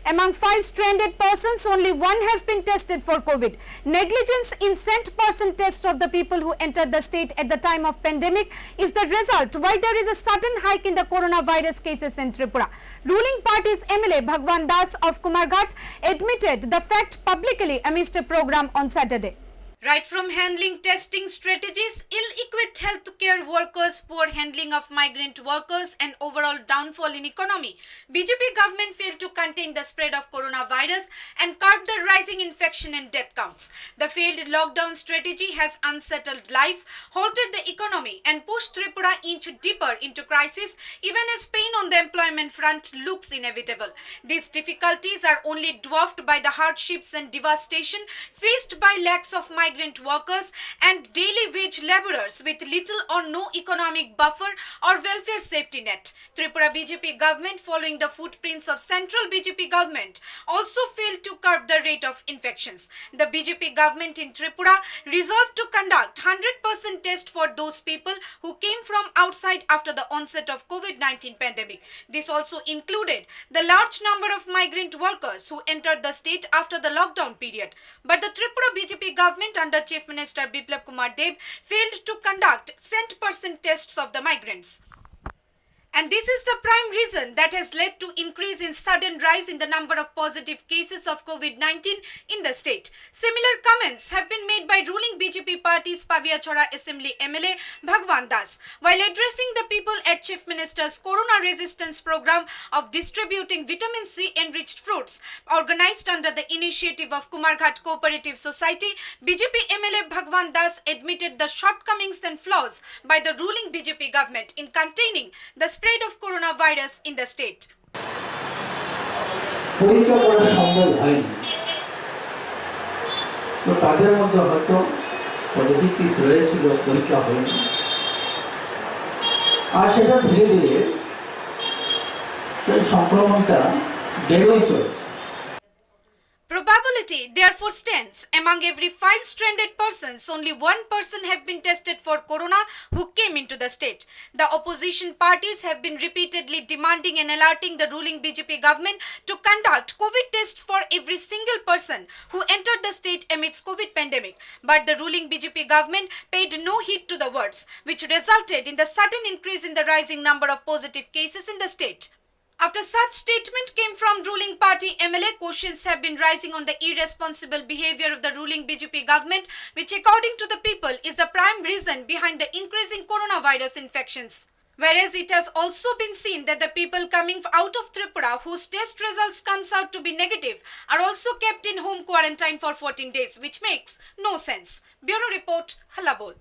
Among 5 stranded persons, only one has been tested for COVID. Negligence in cent person test of the people who entered the state at the time of pandemic is the result why there is a sudden hike in the coronavirus cases in Tripura. Ruling party's MLA Bhagwan Das of Kumarghat admitted the fact publicly amidst a program on Saturday. Right from handling testing strategies, ill-equipped healthcare workers, poor handling of migrant workers and overall downfall in economy, BJP government failed to contain the spread of coronavirus and curb the rising infection and death counts. The failed lockdown strategy has unsettled lives, halted the economy and pushed Tripura inch deeper into crisis even as pain on the employment front looks inevitable. These difficulties are only dwarfed by the hardships and devastation faced by lakhs of migrant workers and daily wage laborers with little or no economic buffer or welfare safety net. Tripura BJP government, following the footprints of central BJP government, also failed to curb the rate of infections. The BJP government in Tripura resolved to conduct 100% test for those people who came from outside after the onset of COVID-19 pandemic. This also included the large number of migrant workers who entered the state after the lockdown period. But the Tripura BJP government under Chief Minister Biplab Kumar Deb failed to conduct cent person tests of the migrants. And this is the prime reason that has led to increase in sudden rise in the number of positive cases of COVID-19 in the state. Similar comments have been made by ruling BJP party's Pabiachora Assembly MLA Bhagwan Das while addressing the people at Chief Minister's Corona Resistance Program of distributing vitamin C enriched fruits organized under the initiative of Kumarghat Cooperative Society. BJP MLA Bhagwan Das admitted the shortcomings and flaws by the ruling BJP government in containing the spread of coronavirus in the state. পরীক্ষা করা সম্ভব হয়নি তো তাদের মধ্যে হয়তো positive case রয়েছিল পরীক্ষা হয়নি আর সেটা ধীরে ধীরে সংক্রমণটা বেড়েই চলছে Probability therefore stands among every 5 stranded persons, only one person have been tested for corona who came into the state. The opposition parties have been repeatedly demanding and alerting the ruling BJP government to conduct COVID tests for every single person who entered the state amidst COVID pandemic. But the ruling BJP government paid no heed to the words, which resulted in the sudden increase in the rising number of positive cases in the state. After such statement came from ruling party MLA, questions have been rising on the irresponsible behavior of the ruling BJP government, which according to the people is the prime reason behind the increasing coronavirus infections. Whereas it has also been seen that the people coming out of Tripura whose test results comes out to be negative are also kept in home quarantine for 14 days, which makes no sense. Bureau Report, Halabol.